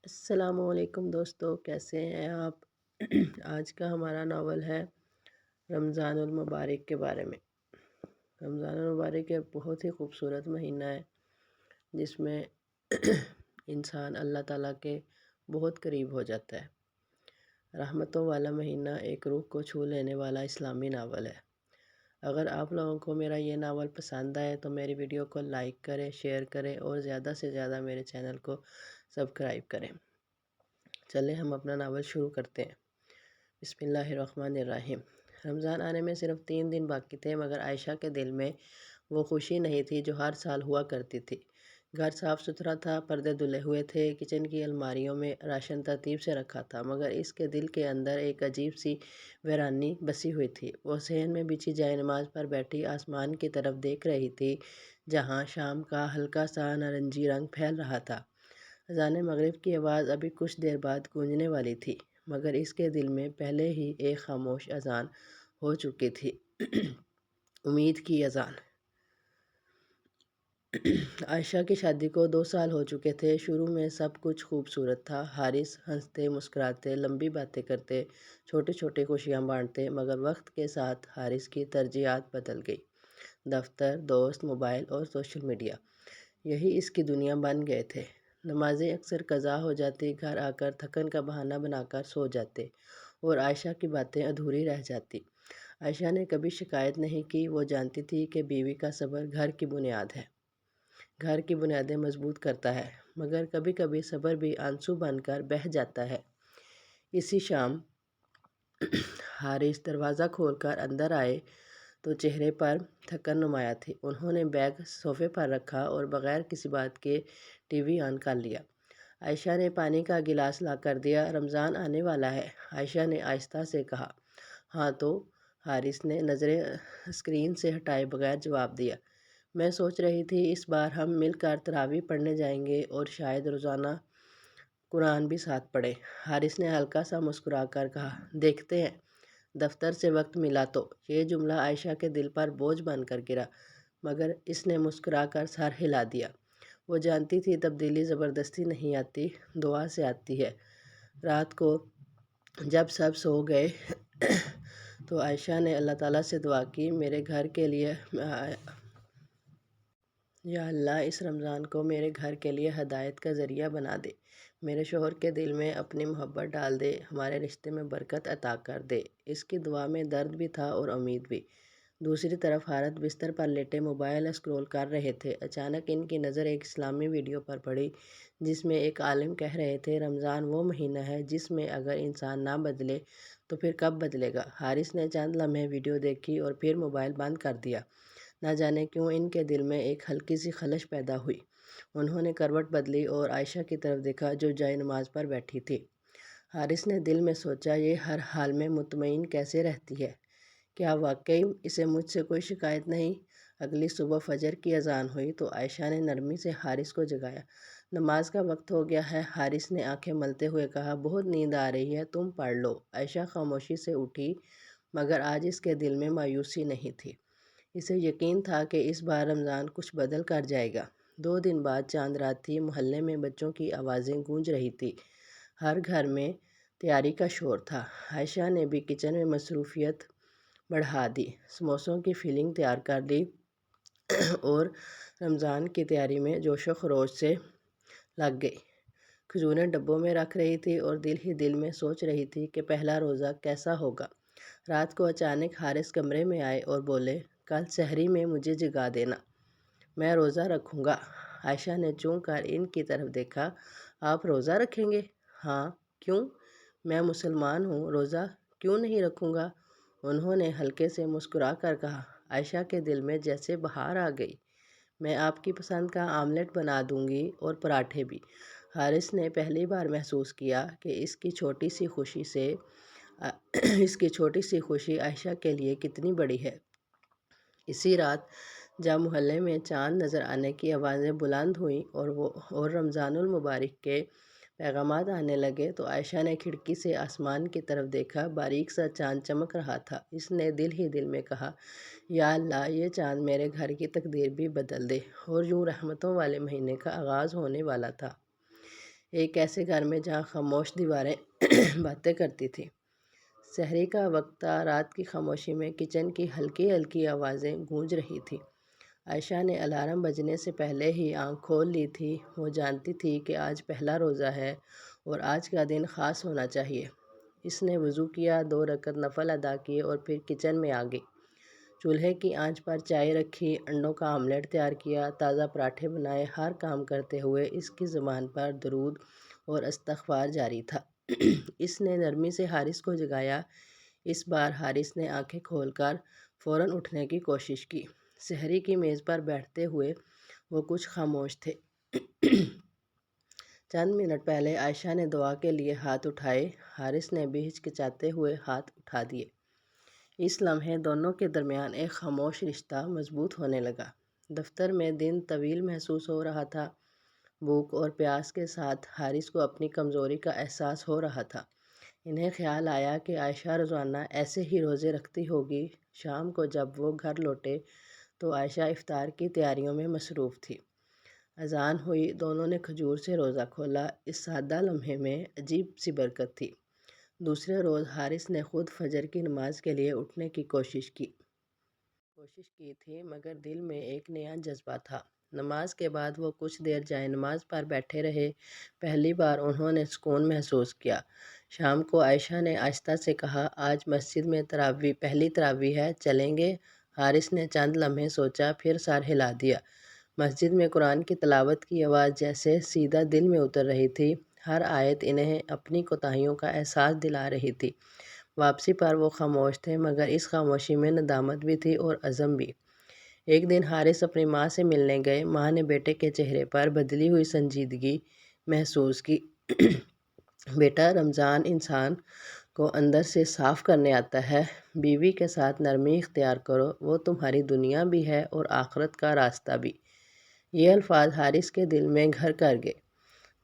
السلام علیکم دوستو، کیسے ہیں آپ؟ آج کا ہمارا ناول ہے رمضان المبارک کے بارے میں۔ رمضان المبارک ایک بہت ہی خوبصورت مہینہ ہے جس میں انسان اللہ تعالیٰ کے بہت قریب ہو جاتا ہے۔ رحمتوں والا مہینہ ایک روح کو چھو لینے والا اسلامی ناول ہے۔ اگر آپ لوگوں کو میرا یہ ناول پسند آئے تو میری ویڈیو کو لائک کریں، شیئر کریں اور زیادہ سے زیادہ میرے چینل کو سبسکرائب کریں۔ چلیں ہم اپنا ناول شروع کرتے ہیں۔ بسم اللہ الرحمن الرحیم۔ رمضان آنے میں صرف 3 دن باقی تھے، مگر عائشہ کے دل میں وہ خوشی نہیں تھی جو ہر سال ہوا کرتی تھی۔ گھر صاف ستھرا تھا، پردے دھلے ہوئے تھے، کچن کی الماریوں میں راشن ترتیب سے رکھا تھا، مگر اس کے دل کے اندر ایک عجیب سی ویرانی بسی ہوئی تھی۔ وہ صحن میں بچھی جائے نماز پر بیٹھی آسمان کی طرف دیکھ رہی تھی، جہاں شام کا ہلکا سا نارنجی رنگ پھیل رہا تھا۔ اذان مغرب کی آواز ابھی کچھ دیر بعد گونجنے والی تھی، مگر اس کے دل میں پہلے ہی ایک خاموش اذان ہو چکی تھی۔ امید کی اذان۔ عائشہ کی شادی کو 2 سال ہو چکے تھے۔ شروع میں سب کچھ خوبصورت تھا۔ حارث ہنستے مسکراتے، لمبی باتیں کرتے، چھوٹی چھوٹی خوشیاں بانٹتے، مگر وقت کے ساتھ حارث کی ترجیحات بدل گئی۔ دفتر، دوست، موبائل اور سوشل میڈیا، یہی اس کی دنیا بن گئے تھے۔ نمازیں اکثر قضا ہو جاتی، گھر آ کر تھکن کا بہانہ بنا کر سو جاتے اور عائشہ کی باتیں ادھوری رہ جاتی۔ عائشہ نے کبھی شکایت نہیں کی۔ وہ جانتی تھی کہ بیوی کا صبر گھر کی بنیاد ہے، گھر کی بنیادیں مضبوط کرتا ہے، مگر کبھی کبھی صبر بھی آنسو بن کر بہہ جاتا ہے۔ اسی شام حارث دروازہ کھول کر اندر آئے تو چہرے پر تھکن نمایاں تھی۔ انہوں نے بیگ صوفے پر رکھا اور بغیر کسی بات کے ٹی وی آن کر لیا۔ عائشہ نے پانی کا گلاس لا کر دیا۔ رمضان آنے والا ہے، عائشہ نے آہستہ سے کہا۔ ہاں تو؟ حارث نے نظریں اسکرین سے ہٹائے بغیر جواب دیا۔ میں سوچ رہی تھی اس بار ہم مل کر تراویح پڑھنے جائیں گے اور شاید روزانہ قرآن بھی ساتھ پڑھیں۔ حارث نے ہلکا سا مسکرا کر کہا، دیکھتے ہیں، دفتر سے وقت ملا تو۔ یہ جملہ عائشہ کے دل پر بوجھ بن کر گرا، مگر اس نے مسکرا کر سر ہلا دیا۔ وہ جانتی تھی تبدیلی زبردستی نہیں آتی، دعا سے آتی ہے۔ رات کو جب سب سو گئے تو عائشہ نے اللہ تعالیٰ سے دعا کی، میرے گھر کے لیے یا اللہ اس رمضان کو میرے گھر کے لیے ہدایت کا ذریعہ بنا دے، میرے شوہر کے دل میں اپنی محبت ڈال دے، ہمارے رشتے میں برکت عطا کر دے۔ اس کی دعا میں درد بھی تھا اور امید بھی۔ دوسری طرف حارث بستر پر لیٹے موبائل اسکرول کر رہے تھے۔ اچانک ان کی نظر ایک اسلامی ویڈیو پر پڑی جس میں ایک عالم کہہ رہے تھے، رمضان وہ مہینہ ہے جس میں اگر انسان نہ بدلے تو پھر کب بدلے گا؟ حارث نے چند لمحے ویڈیو دیکھی اور پھر موبائل بند کر دیا۔ نہ جانے کیوں ان کے دل میں ایک ہلکی سی خلش پیدا ہوئی۔ انہوں نے کروٹ بدلی اور عائشہ کی طرف دیکھا جو جائے نماز پر بیٹھی تھی۔ حارث نے دل میں سوچا، یہ ہر حال میں مطمئن کیسے رہتی ہے؟ کیا واقعی اسے مجھ سے کوئی شکایت نہیں؟ اگلی صبح فجر کی اذان ہوئی تو عائشہ نے نرمی سے حارث کو جگایا۔ نماز کا وقت ہو گیا ہے، حارث نے آنکھیں ملتے ہوئے کہا، بہت نیند آ رہی ہے، تم پڑھ لو۔ عائشہ خاموشی سے اٹھی، مگر آج اس کے دل میں مایوسی نہیں تھی۔ اسے یقین تھا کہ اس بار رمضان کچھ بدل کر جائے گا۔ 2 دن بعد چاند رات تھی، محلے میں بچوں کی آوازیں گونج رہی تھی، ہر گھر میں تیاری کا شور تھا۔ عائشہ نے بھی کچن میں مصروفیت بڑھا دی، سموسوں کی فلنگ تیار کر لی اور رمضان کی تیاری میں جوش و خروش سے لگ گئی۔ کھجوریں ڈبوں میں رکھ رہی تھی اور دل ہی دل میں سوچ رہی تھی کہ پہلا روزہ کیسا ہوگا۔ رات کو اچانک حارث کمرے میں آئے اور بولے، کل سحری میں مجھے جگا دینا، میں روزہ رکھوں گا۔ عائشہ نے چونک کر ان کی طرف دیکھا، آپ روزہ رکھیں گے؟ ہاں، کیوں؟ میں مسلمان ہوں، روزہ کیوں نہیں رکھوں گا؟ انہوں نے ہلکے سے مسکرا کر کہا۔ عائشہ کے دل میں جیسے بہار آ گئی، میں آپ کی پسند کا آملیٹ بنا دوں گی اور پراٹھے بھی۔ حارث نے پہلی بار محسوس کیا کہ اس کی چھوٹی سی خوشی عائشہ کے لیے کتنی بڑی ہے۔ اسی رات جب محلے میں چاند نظر آنے کی آوازیں بلند ہوئیں اور رمضان المبارک کے پیغامات آنے لگے تو عائشہ نے کھڑکی سے آسمان کی طرف دیکھا، باریک سا چاند چمک رہا تھا۔ اس نے دل ہی دل میں کہا، یا اللہ یہ چاند میرے گھر کی تقدیر بھی بدل دے۔ اور یوں رحمتوں والے مہینے کا آغاز ہونے والا تھا۔ ایک ایسے گھر میں جہاں خاموش دیواریں باتیں کرتی تھیں۔ سحری کا وقت تھا، رات کی خاموشی میں کچن کی ہلکی ہلکی آوازیں گونج رہی تھیں۔ عائشہ نے الارم بجنے سے پہلے ہی آنکھ کھول لی تھی۔ وہ جانتی تھی کہ آج پہلا روزہ ہے اور آج کا دن خاص ہونا چاہیے۔ اس نے وضو کیا، 2 رکعت نفل ادا کیے اور پھر کچن میں آ گئی۔ چولہے کی آنچ پر چائے رکھی، انڈوں کا آملیٹ تیار کیا، تازہ پراٹھے بنائے۔ ہر کام کرتے ہوئے اس کی زبان پر درود اور استغفار جاری تھا۔ اس نے نرمی سے حارث کو جگایا۔ اس بار حارث نے آنکھیں کھول کر فوراً اٹھنے کی کوشش کی۔ سحری کی میز پر بیٹھتے ہوئے وہ کچھ خاموش تھے۔ چند منٹ پہلے عائشہ نے دعا کے لیے ہاتھ اٹھائے، حارث نے بھی ہچکچاتے ہوئے ہاتھ اٹھا دیے۔ اس لمحے دونوں کے درمیان ایک خاموش رشتہ مضبوط ہونے لگا۔ دفتر میں دن طویل محسوس ہو رہا تھا۔ بھوک اور پیاس کے ساتھ حارث کو اپنی کمزوری کا احساس ہو رہا تھا۔ انہیں خیال آیا کہ عائشہ روزانہ ایسے ہی روزے رکھتی ہوگی۔ شام کو جب وہ گھر لوٹے تو عائشہ افطار کی تیاریوں میں مصروف تھی۔ اذان ہوئی، دونوں نے کھجور سے روزہ کھولا۔ اس سادہ لمحے میں عجیب سی برکت تھی۔ دوسرے روز حارث نے خود فجر کی نماز کے لیے اٹھنے کی کوشش کی تھی، مگر دل میں ایک نیا جذبہ تھا۔ نماز کے بعد وہ کچھ دیر جائے نماز پر بیٹھے رہے۔ پہلی بار انہوں نے سکون محسوس کیا۔ شام کو عائشہ نے آہستہ سے کہا، آج مسجد میں پہلی تراویح ہے، چلیں گے؟ حارث نے چند لمحے سوچا، پھر سر ہلا دیا۔ مسجد میں قرآن کی تلاوت کی آواز جیسے سیدھا دل میں اتر رہی تھی۔ ہر آیت انہیں اپنی کوتاہیوں کا احساس دلا رہی تھی۔ واپسی پر وہ خاموش تھے، مگر اس خاموشی میں ندامت بھی تھی اور عزم بھی۔ ایک دن حارث اپنی ماں سے ملنے گئے۔ ماں نے بیٹے کے چہرے پر بدلی ہوئی سنجیدگی محسوس کی۔ بیٹا، رمضان انسان کو اندر سے صاف کرنے آتا ہے۔ بیوی کے ساتھ نرمی اختیار کرو، وہ تمہاری دنیا بھی ہے اور آخرت کا راستہ بھی۔ یہ الفاظ حارث کے دل میں گھر کر گئے۔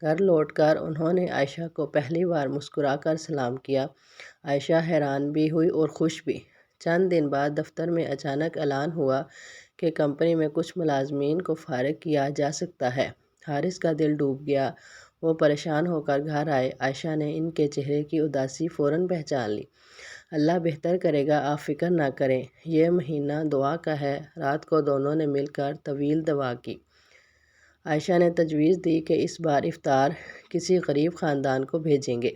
گھر لوٹ کر انہوں نے عائشہ کو پہلی بار مسکرا کر سلام کیا۔ عائشہ حیران بھی ہوئی اور خوش بھی۔ چند دن بعد دفتر میں اچانک اعلان ہوا کہ کمپنی میں کچھ ملازمین کو فارغ کیا جا سکتا ہے۔ حارث کا دل ڈوب گیا۔ وہ پریشان ہو کر گھر آئے۔ عائشہ نے ان کے چہرے کی اداسی فوراً پہچان لی۔ اللہ بہتر کرے گا، آپ فکر نہ کریں، یہ مہینہ دعا کا ہے۔ رات کو دونوں نے مل کر طویل دعا کی۔ عائشہ نے تجویز دی کہ اس بار افطار کسی غریب خاندان کو بھیجیں گے۔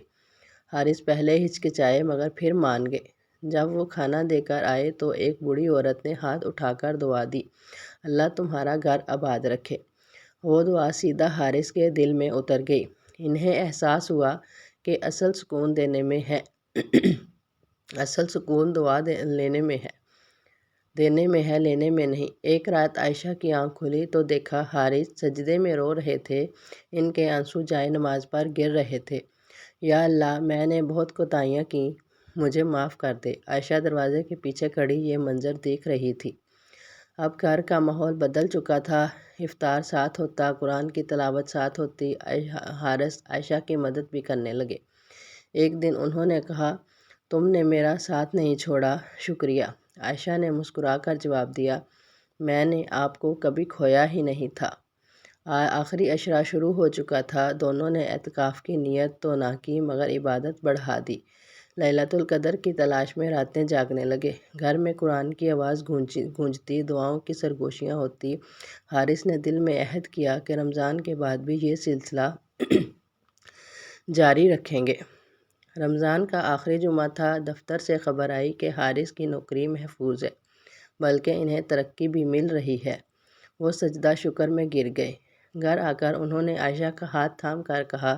حارث پہلے ہچکچائے مگر پھر مان گئے۔ جب وہ کھانا دے کر آئے تو ایک بوڑھی عورت نے ہاتھ اٹھا کر دعا دی، اللہ تمہارا گھر آباد رکھے۔ وہ دعا سیدھا حارث کے دل میں اتر گئی۔ انہیں احساس ہوا کہ اصل سکون دینے میں ہے، اصل سکون دعا لینے میں ہے، لینے میں نہیں۔ ایک رات عائشہ کی آنکھ کھلی تو دیکھا حارث سجدے میں رو رہے تھے۔ ان کے آنسو جائے نماز پر گر رہے تھے۔ یا اللہ، میں نے بہت کوتاہیاں کیں، مجھے معاف کر دے۔ عائشہ دروازے کے پیچھے کھڑی یہ منظر دیکھ رہی تھی۔ اب گھر کا ماحول بدل چکا تھا۔ افطار ساتھ ہوتا، قرآن کی تلاوت ساتھ ہوتی، حارث عائشہ کی مدد بھی کرنے لگے۔ ایک دن انہوں نے کہا، تم نے میرا ساتھ نہیں چھوڑا، شکریہ۔ عائشہ نے مسکرا کر جواب دیا، میں نے آپ کو کبھی کھویا ہی نہیں تھا۔ آخری عشرہ شروع ہو چکا تھا۔ دونوں نے اعتکاف کی نیت تو نہ کی مگر عبادت بڑھا دی۔ لیلۃ القدر کی تلاش میں راتیں جاگنے لگے۔ گھر میں قرآن کی آواز گونجتی، دعاؤں کی سرگوشیاں ہوتی۔ حارث نے دل میں عہد کیا کہ رمضان کے بعد بھی یہ سلسلہ جاری رکھیں گے۔ رمضان کا آخری جمعہ تھا۔ دفتر سے خبر آئی کہ حارث کی نوکری محفوظ ہے، بلکہ انہیں ترقی بھی مل رہی ہے۔ وہ سجدہ شکر میں گر گئے۔ گھر آ کر انہوں نے عائشہ کا ہاتھ تھام کر کہا،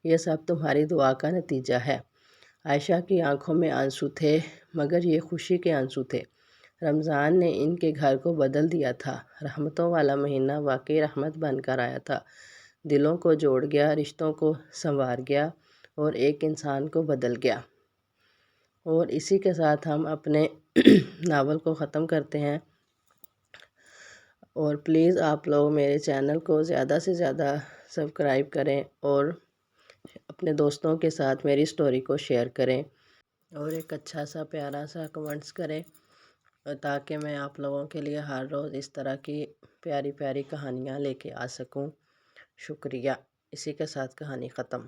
یہ سب تمہاری دعا کا نتیجہ ہے۔ عائشہ کی آنکھوں میں آنسو تھے، مگر یہ خوشی کے آنسو تھے۔ رمضان نے ان کے گھر کو بدل دیا تھا۔ رحمتوں والا مہینہ واقعی رحمت بن کر آیا تھا۔ دلوں کو جوڑ گیا، رشتوں کو سنوار گیا اور ایک انسان کو بدل گیا۔ اور اسی کے ساتھ ہم اپنے ناول کو ختم کرتے ہیں۔ اور پلیز آپ لوگ میرے چینل کو زیادہ سے زیادہ سبسکرائب کریں اور اپنے دوستوں کے ساتھ میری سٹوری کو شیئر کریں اور ایک اچھا سا پیارا سا کمنٹس کریں، تاکہ میں آپ لوگوں کے لیے ہر روز اس طرح کی پیاری پیاری کہانیاں لے کے آ سکوں۔ شکریہ۔ اسی کے ساتھ کہانی ختم۔